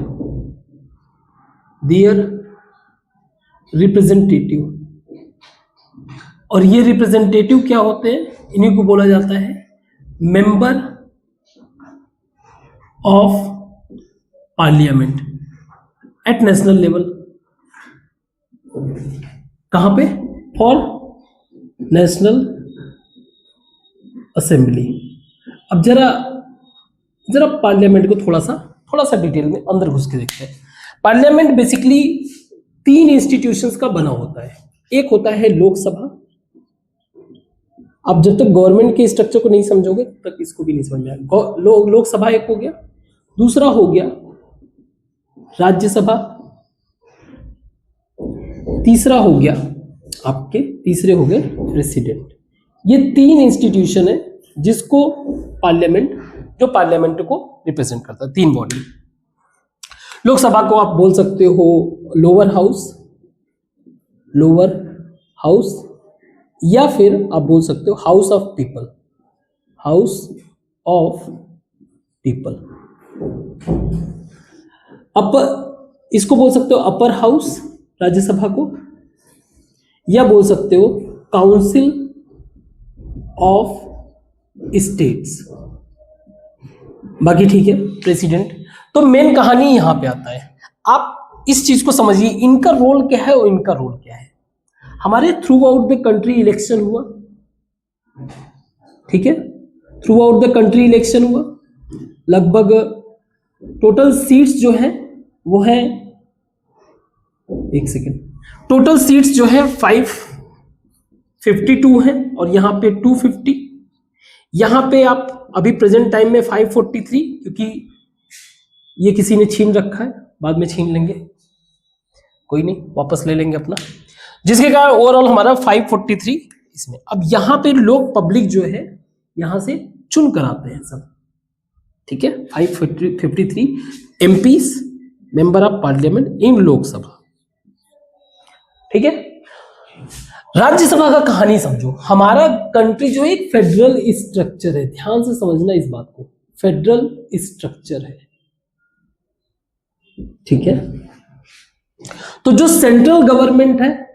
their representative, और ये रिप्रेजेंटेटिव क्या होते हैं? इन्हीं को बोला जाता है member of parliament at national level. कहां पे? For national assembly. अब जरा पार्लियामेंट को थोड़ा सा डिटेल में अंदर घुस के देखते हैं। पार्लियामेंट बेसिकली तीन इंस्टीट्यूशंस का बना होता है। एक होता है लोकसभा। अब जब तक गवर्नमेंट के स्ट्रक्चर को नहीं समझोगे तब तक इसको भी नहीं समझ में आएगा। लोकसभा एक हो गया, दूसरा हो गया राज्यसभा, तीसरा हो गया तीसरे हो गए प्रेसिडेंट। ये तीन इंस्टीट्यूशन है जिसको जो पार्लियामेंट को रिप्रेजेंट करता है, तीन बॉडी। लोकसभा को आप बोल सकते हो लोअर हाउस, या फिर आप बोल सकते हो हाउस ऑफ पीपल। इसको बोल सकते हो अपर हाउस राज्यसभा को, या बोल सकते हो काउंसिल ऑफ स्टेट्स। बाकी ठीक है, प्रेसिडेंट। तो मेन कहानी यहां पे आता है। आप इस चीज को समझिए, इनका रोल क्या है और इनका रोल क्या है। हमारे through out the country election हुआ, ठीक है, through out the country election हुआ। लगभग टोटल सीट्स जो है वो है, एक सेकेंड, टोटल सीट्स जो है 552 है, और यहां पे 250। यहां पे आप अभी प्रेजेंट टाइम में 543, क्योंकि ये किसी ने छीन रखा है, बाद में छीन लेंगे, कोई नहीं, वापस ले लेंगे अपना, जिसके कारण ओवरऑल हमारा 543 इसमें। अब यहां पे लोग पब्लिक जो है यहां से चुन कर आते हैं सब, ठीक है। 553 MPs, member of parliament in Lok Sabha, ठीक है। राज्यसभा का कहानी समझो। हमारा कंट्री जो एक फेडरल स्ट्रक्चर है, ध्यान से समझना इस बात को, फेडरल स्ट्रक्चर है, ठीक है। तो जो सेंट्रल गवर्नमेंट है,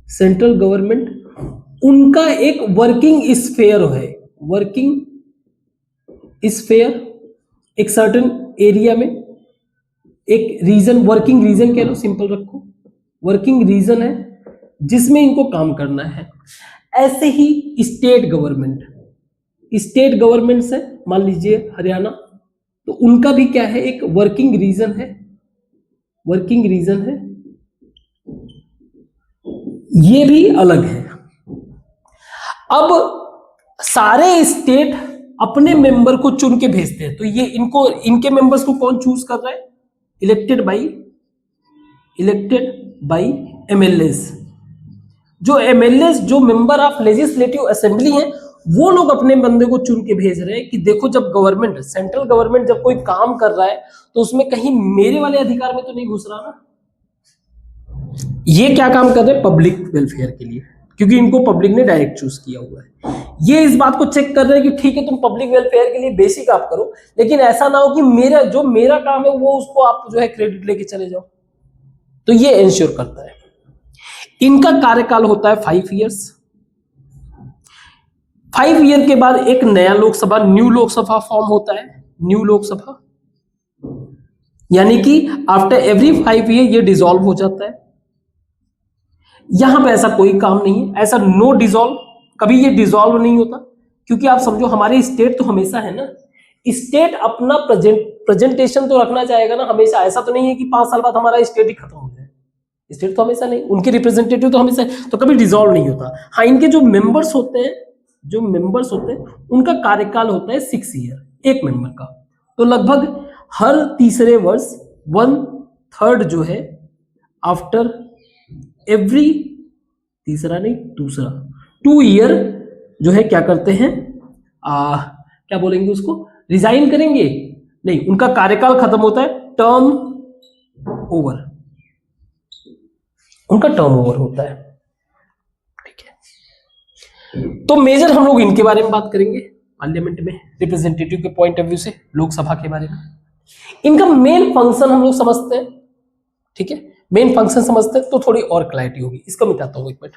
सेंट्रल गवर्नमेंट, उनका एक वर्किंग स्फेयर है, वर्किंग स्फेयर, एक सर्टेन एरिया में एक रीजन, वर्किंग रीजन कह लो, सिंपल रखो, वर्किंग रीजन है जिसमें इनको काम करना है। ऐसे ही स्टेट गवर्नमेंट से, मान लीजिए हरियाणा, तो उनका भी क्या है, एक वर्किंग रीजन है, ये भी अलग है। अब सारे स्टेट अपने मेंबर को चुन के भेजते हैं, तो ये इनके मेंबर्स को कौन चूज कर रहा है? Elected by MLAs. जो एमएलएस, जो मेंबर ऑफ लेजिस्लेटिव असेंबली हैं, वो लोग अपने बंदे को चुन के भेज रहे हैं कि देखो, जब गवर्नमेंट, सेंट्रल गवर्नमेंट जब कोई काम कर रहा है तो उसमें कहीं मेरे वाले अधिकार में तो नहीं घुस रहा ना। ये क्या काम कर रहे हैं? पब्लिक वेलफेयर के लिए, क्योंकि इनको पब्लिक ने डायरेक्ट चूज किया हुआ है। ये इस बात को चेक कर रहे हैं कि ठीक है तुम पब्लिक वेलफेयर के लिए बेसिक आप करो, लेकिन ऐसा ना हो कि मेरा काम है वो उसको आप जो है क्रेडिट लेके चले जाओ। तो ये इंश्योर करता है। इनका कार्यकाल होता है 5 ईयर्स। 5 ईयर के बाद एक नया लोकसभा, न्यू लोकसभा फॉर्म होता है। न्यू लोकसभा यानी कि आफ्टर एवरी 5 ईयर ये डिसॉल्व हो जाता है। यहां पे ऐसा कोई काम नहीं है, ऐसा नो डिसॉल्व, कभी ये डिसॉल्व नहीं होता। क्योंकि आप समझो हमारे स्टेट तो हमेशा है ना, स्टेट अपना प्रेजेंटेशन तो रखना चाहेगा ना हमेशा। ऐसा तो नहीं है कि 5 साल बाद हमारा स्टेट ही खत्म हो जाए, स्टेट तो हमेशा नहीं, उनके रिप्रेजेंटेटिव तो हमेशा, तो कभी डिसॉल्व नहीं होता। हाँ, इनके जो मेंबर्स होते हैं उनका कार्यकाल होता है 6 ईयर एक मेंबर का। तो लगभग हर तीसरे वर्ष 1/3 जो है आफ्टर एवरी, तीसरा नहीं दूसरा 2 ईयर जो है क्या करते हैं, क्या बोलेंगे उसको, रिजाइन करेंगे, नहीं उनका कार्यकाल खत्म होता है, टर्म ओवर, उनका टर्म ओवर होता है। ठीक है, तो मेजर हम लोग इनके बारे में बात करेंगे पार्लियामेंट में रिप्रेजेंटेटिव के पॉइंट ऑफ व्यू से, लोकसभा के बारे में। इनका मेन फंक्शन हम लोग समझते हैं, ठीक है, मेन फंक्शन समझते हैं तो थोड़ी और क्लैरिटी होगी। इसको मिटाता हूं एक मिनट।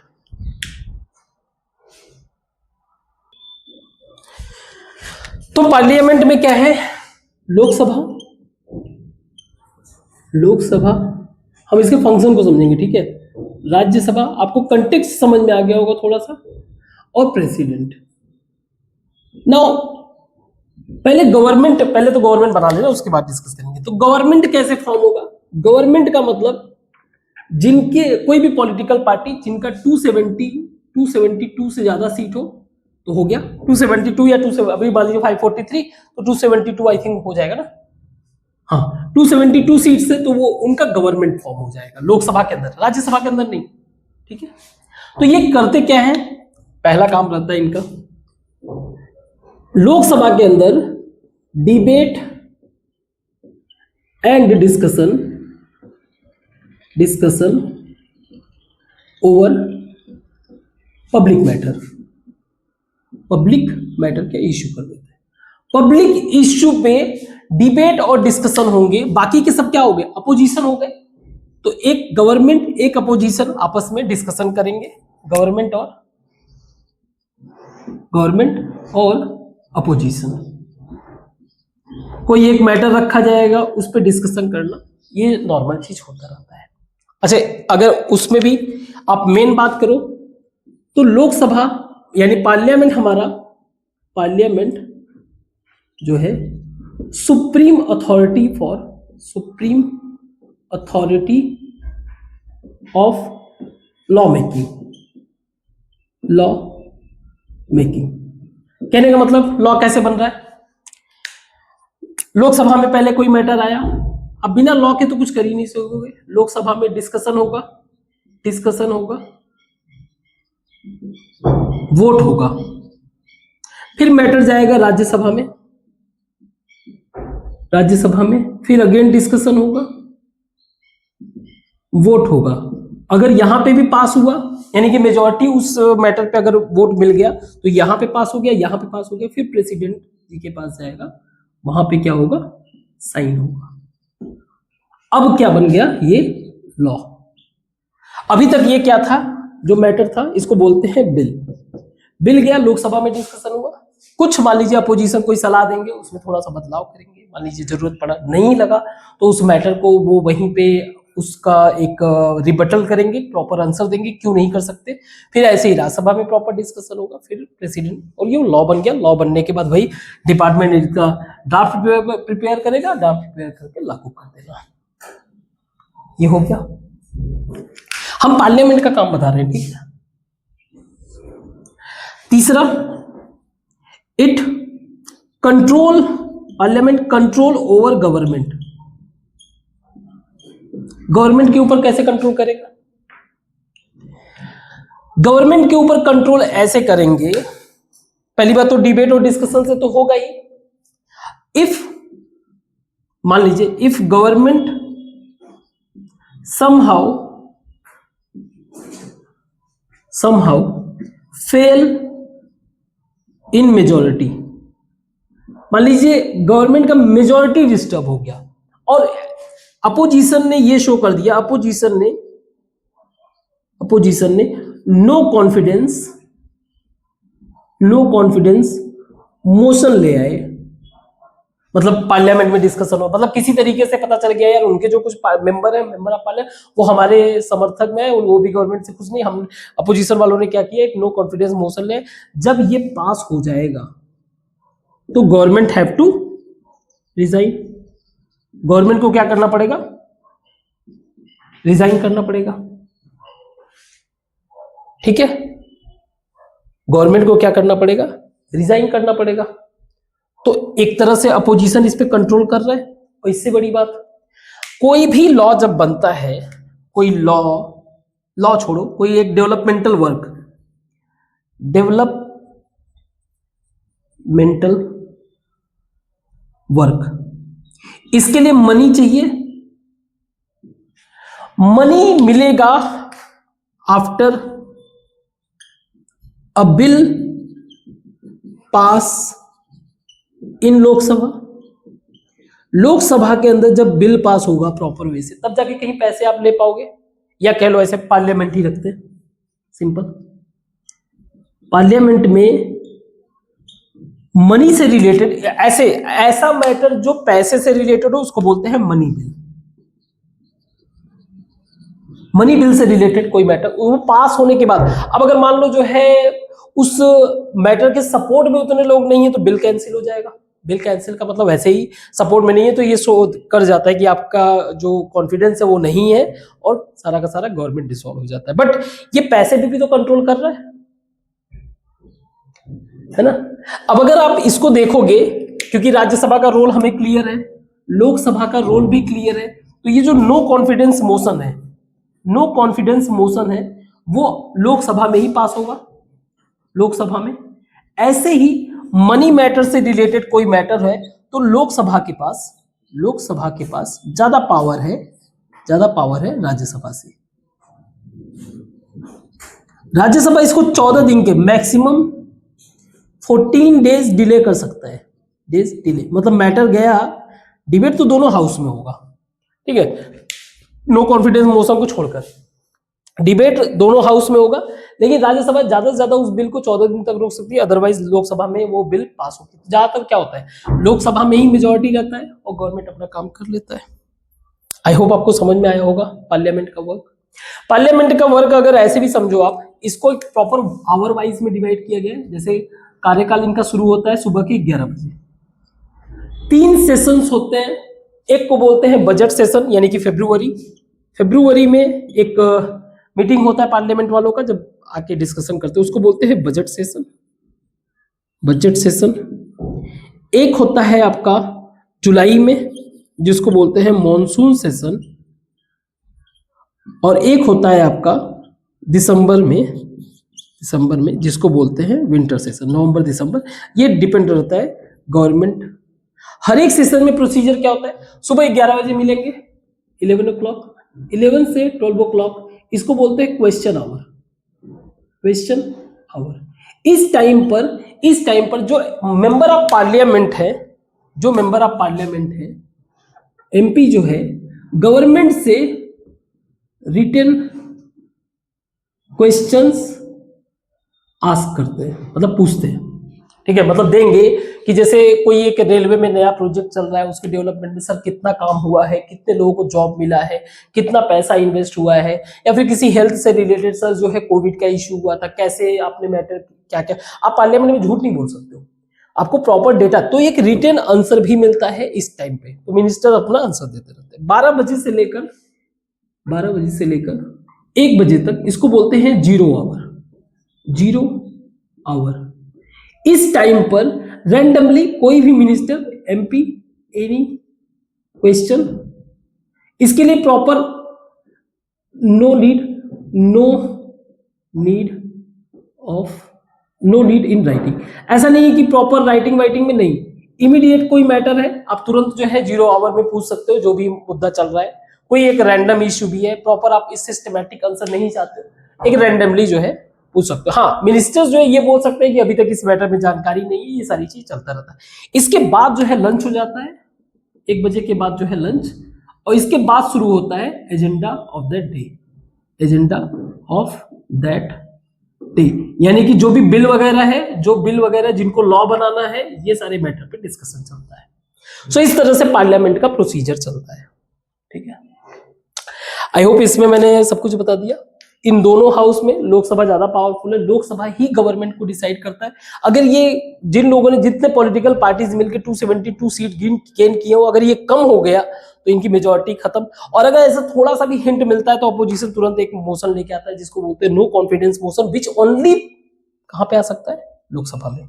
तो पार्लियामेंट में क्या है, लोकसभा हम इसके फंक्शन को समझेंगे, ठीक है। राज्यसभा आपको कंटेक्स्ट समझ में आ गया होगा थोड़ा सा, और प्रेसिडेंट। नाउ पहले तो गवर्नमेंट बना लेना, उसके बाद डिस्कस करेंगे। तो गवर्नमेंट कैसे फॉर्म होगा, गवर्नमेंट का मतलब जिनके कोई भी पॉलिटिकल पार्टी जिनका 272 से ज्यादा सीट हो तो हो गया 272 या 2 अभी मान लीजिए 543, तो 272 आई थिंक हो जाएगा ना, हाँ 272 सीट से तो वो उनका गवर्नमेंट फॉर्म हो जाएगा लोकसभा के अंदर, राज्यसभा के अंदर नहीं, ठीक है। तो ये करते क्या है, पहला काम रहता है इनका लोकसभा के अंदर debate and discussion over public matter के इश्यू कर देते हैं। पब्लिक इश्यू पे डिबेट और डिस्कशन होंगे, बाकी के सब क्या हो गए, अपोजिशन हो गए। तो एक गवर्नमेंट एक अपोजिशन आपस में डिस्कशन करेंगे, गवर्नमेंट और अपोजिशन, कोई एक मैटर रखा जाएगा उस पर डिस्कशन करना, ये नॉर्मल चीज होता रहता है। अच्छा, अगर उसमें भी आप मेन बात करो तो लोकसभा यानी पार्लियामेंट जो है supreme authority of law making. कहने का मतलब लॉ कैसे बन रहा है, लोकसभा में पहले कोई मैटर आया, अब बिना लॉ के तो कुछ कर ही नहीं सकोगे, लोकसभा में डिस्कशन होगा, वोट होगा, फिर मैटर जाएगा राज्यसभा में, फिर अगेन डिस्कशन होगा, वोट होगा। अगर यहां पे भी पास हुआ यानी कि मेजॉरिटी उस मैटर पे अगर वोट मिल गया तो यहां पे पास हो गया, यहां पे पास हो गया, फिर प्रेसिडेंट जी के पास जाएगा, वहां पे क्या होगा, साइन होगा। अब क्या बन गया, ये लॉ। अभी तक ये क्या था, जो मैटर था इसको बोलते हैं बिल गया लोकसभा में, डिस्कशन हुआ, कुछ मान लीजिए अपोजिशन कोई सलाह देंगे, उसमें थोड़ा सा बदलाव करेंगे, मान लीजिए जरूरत पड़ा, नहीं लगा तो उस मैटर को वो वहीं पे उसका एक रिबटल करेंगे, प्रॉपर आंसर देंगे क्यों नहीं कर सकते, फिर ऐसे ही राज्यसभा में प्रॉपर डिस्कशन होगा, फिर प्रेसिडेंट, और ये लॉ बन गया। लॉ बनने के बाद भाई डिपार्टमेंट इसका ड्राफ्ट प्रिपेयर करेगा, ड्राफ्ट प्रिपेयर करके लागू कर देगा, ये हो गया। हम पार्लियामेंट का काम बता रहे हैं, ठीक है। तीसरा, पार्लियामेंट कंट्रोल ओवर गवर्नमेंट के ऊपर कैसे कंट्रोल करेगा, गवर्नमेंट के ऊपर कंट्रोल ऐसे करेंगे, पहली बात तो डिबेट और डिस्कशन से तो होगा ही। मान लीजिए if government somehow somehow fail in majority। मान लीजिए गवर्नमेंट का मेजॉरिटी डिस्टर्ब हो गया और अपोजिशन ने ये शो कर दिया, अपोजिशन ने नो कॉन्फिडेंस मोशन ले आए। मतलब पार्लियामेंट में डिस्कशन हो, मतलब किसी तरीके से पता चल गया यार उनके जो कुछ मेंबर ऑफ पार्लियामेंट वो हमारे समर्थक में है, वो भी गवर्नमेंट से कुछ नहीं, हम अपोजिशन वालों ने क्या किया, एक नो कॉन्फिडेंस मोशन ले। जब ये पास हो जाएगा तो government have to resign. Government को क्या करना पड़ेगा, रिजाइन करना पड़ेगा। ठीक है, गवर्नमेंट को क्या करना पड़ेगा, रिजाइन करना पड़ेगा। तो एक तरह से अपोजिशन इस पे कंट्रोल कर रहा है। और इससे बड़ी बात, कोई भी लॉ जब बनता है, कोई लॉ छोड़ो, कोई एक डेवलपमेंटल वर्क, इसके लिए मनी चाहिए। मनी मिलेगा आफ्टर अ बिल पास इन लोकसभा के अंदर जब बिल पास होगा प्रॉपर वे से, तब जाके कहीं पैसे आप ले पाओगे। या कह लो ऐसे पार्लियामेंट ही रखते हैं, सिंपल। पार्लियामेंट में मनी से रिलेटेड ऐसा मैटर जो पैसे से रिलेटेड हो उसको बोलते हैं मनी बिल। मनी बिल से रिलेटेड कोई मैटर वो पास होने के बाद, अब अगर मान लो जो है उस मैटर के सपोर्ट में उतने लोग नहीं है तो बिल कैंसिल हो जाएगा। बिल कैंसिल का मतलब वैसे ही सपोर्ट में नहीं है तो ये शो कर जाता है कि आपका जो कॉन्फिडेंस है वो नहीं है और सारा का सारा गवर्नमेंट डिसॉल्व हो जाता है। बट ये पैसे भी तो कंट्रोल कर रहा है ना। अब अगर आप इसको देखोगे, क्योंकि राज्यसभा का रोल हमें क्लियर है, लोकसभा का रोल भी क्लियर है, तो ये जो नो कॉन्फिडेंस मोशन है वो लोकसभा में ही पास होगा, लोकसभा में। ऐसे ही मनी मैटर से रिलेटेड कोई मैटर है तो लोकसभा के पास ज्यादा पावर है राज्यसभा से। राज्यसभा इसको 14 दिन के मैक्सिमम 14 डेज डिले कर सकता है। मतलब मैटर गया, डिबेट तो दोनों हाउस में होगा, ठीक है, नो कॉन्फिडेंस मोशन को छोड़कर डिबेट दोनों हाउस में होगा, लेकिन राज्यसभा ज्यादा से ज्यादा उस बिल को 14 दिन तक रोक सकती है। अदरवाइज लोकसभा में वो बिल पास होती है। ज्यादातर क्या होता है, लोकसभा में ही मेजॉरिटी रहता है और गवर्नमेंट अपना काम कर लेता है। आई होप आपको समझ में आया होगा पार्लियामेंट का वर्क। अगर ऐसे भी समझो आप, इसको एक प्रॉपर आवर वाइज में डिवाइड किया गया है। जैसे कार्यकाल इनका शुरू होता है सुबह के 11 बजे, 3 सेशंस होते हैं। एक को बोलते हैं बजट सेशन, यानी कि फरवरी में एक मीटिंग होता है पार्लियामेंट वालों का, जब आके डिस्कशन करते हैं, उसको बोलते हैं बजट सेशन। एक होता है आपका जुलाई में, जिसको बोलते हैं मॉनसून सेशन, और एक होता है आपका दिसंबर में जिसको बोलते हैं विंटर सेशन, नवंबर दिसंबर। ये डिपेंड रहता है गवर्नमेंट। हर एक सेशन में प्रोसीजर क्या होता है, सुबह 11 बजे मिलेंगे, 11 से 12 ओ क्लॉक, इसको बोलते हैं क्वेश्चन आवर। इस टाइम पर जो मेंबर ऑफ पार्लियामेंट है, एमपी जो है, गवर्नमेंट से रिटन क्वेश्चंस आस्क करते हैं, मतलब पूछते हैं, ठीक है। मतलब देंगे कि जैसे कोई एक रेलवे में नया प्रोजेक्ट चल रहा है, उसके डेवलपमेंट में सर कितना काम हुआ है, कितने लोगों को जॉब मिला है, कितना पैसा इन्वेस्ट हुआ है, या फिर किसी हेल्थ से रिलेटेड सर जो है कोविड का इश्यू हुआ था, कैसे आपने मैटर क्या क्या। आप पार्लियामेंट में झूठ नहीं बोल सकते हो, आपको प्रॉपर डेटा, तो एक रिटन आंसर भी मिलता है इस टाइम पे, तो मिनिस्टर अपना आंसर देते रहते हैं। 12 बजे से लेकर 1 बजे तक इसको बोलते हैं जीरो आवर। इस टाइम पर रैंडमली कोई भी मिनिस्टर, एमपी, एनी क्वेश्चन, इसके लिए proper no need in writing. ऐसा नहीं है कि प्रॉपर राइटिंग में नहीं, इमीडिएट कोई मैटर है आप तुरंत जो है 0 आवर में पूछ सकते हो, जो भी मुद्दा चल रहा है। कोई एक रैंडम इश्यू भी है, प्रॉपर आप इस सिस्टमैटिक आंसर नहीं चाहते, एक रैंडमली जो है पूछ सकते हो। हाँ, मिनिस्टर्स जो है ये बोल सकते हैं कि अभी तक इस मैटर में जानकारी नहीं है, ये सारी चीज चलता रहता है। इसके बाद जो है लंच हो जाता है, 1 बजे के बाद जो है लंच, और इसके बाद शुरू होता है agenda of that day, agenda of that day, यानी कि जो भी बिल वगैरह है, जो बिल वगैरह जिनको लॉ बनाना है, ये सारे मैटर पे डिस्कशन चलता है। सो इस तरह से पार्लियामेंट का प्रोसीजर चलता है। ठीक है, आई होप इसमें मैंने सब कुछ बता दिया। इन दोनों हाउस में लोकसभा ज्यादा पावरफुल है, लोकसभा ही गवर्नमेंट को डिसाइड करता है। अगर ये जिन लोगों ने, जितने पॉलिटिकल पार्टीज मिलकर 272 सीट गेन किए हो, अगर ये कम हो गया तो इनकी मेजोरिटी खत्म। और अगर ऐसा थोड़ा सा भी हिंट मिलता है तो अपोजिशन तुरंत एक मोशन लेके आता है जिसको बोलते हैं no confidence motion, which only कहां पे आ सकता है, लोकसभा में।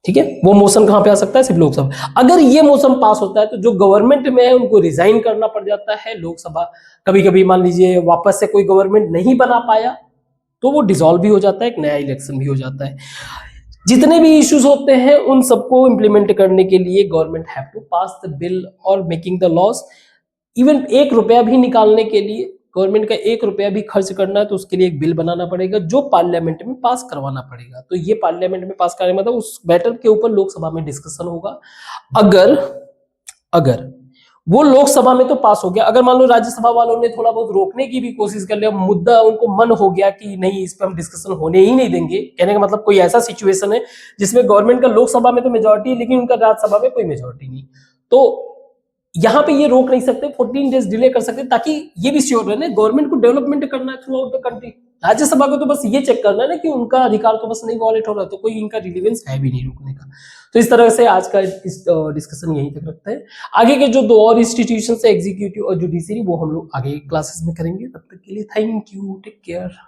ठीक है, वो मोशन कहां पे आ सकता है, सिर्फ लोकसभा। अगर ये मोशन पास होता है तो जो गवर्नमेंट में है उनको रिजाइन करना पड़ जाता है। लोकसभा कभी कभी मान लीजिए वापस से कोई गवर्नमेंट नहीं बना पाया तो वो डिसॉल्व भी हो जाता है, एक नया इलेक्शन भी हो जाता है। जितने भी इश्यूज होते हैं उन सबको इंप्लीमेंट करने के लिए government have to pass the bill और मेकिंग द लॉज। इवन 1 रुपया भी निकालने के लिए, गवर्नमेंट का 1 रुपया भी खर्च करना है तो उसके लिए एक बिल बनाना पड़ेगा जो पार्लियामेंट में पास करवाना पड़ेगा। तो ये पार्लियामेंट में पास करने मतलब उस मैटर के ऊपर लोकसभा में डिस्कशन होगा। अगर वो लोकसभा में तो पास हो गया, अगर मान लो राज्यसभा वालों ने थोड़ा बहुत रोकने की भी कोशिश कर लिया, मुद्दा उनको मन हो गया कि नहीं इस पर हम डिस्कशन होने ही नहीं देंगे, कहने का मतलब कोई ऐसा सिचुएशन है जिसमें गवर्नमेंट का लोकसभा में तो मेजोरिटी है लेकिन उनका राज्यसभा में कोई मेजोरिटी नहीं, तो यहां पे ये रोक नहीं सकते, 14 डेज डिले कर सकते ताकि ये भी श्योर रहे गवर्नमेंट को डेवलपमेंट करना है through out the country. Rajya Sabha को तो बस ये चेक करना है ना कि उनका अधिकार तो बस नहीं वॉलेट हो रहा, तो कोई इनका रिलीवेंस है भी नहीं रोकने का। तो इस तरह से आज का इस डिस्कशन यहीं तक रखते हैं। आगे के जो 2 और इंस्टीट्यूशन है, एग्जीक्यूटिव और जुडिशरी, वो हम लोग आगे क्लासेस में करेंगे। तब तक के लिए थैंक यू, टेक केयर।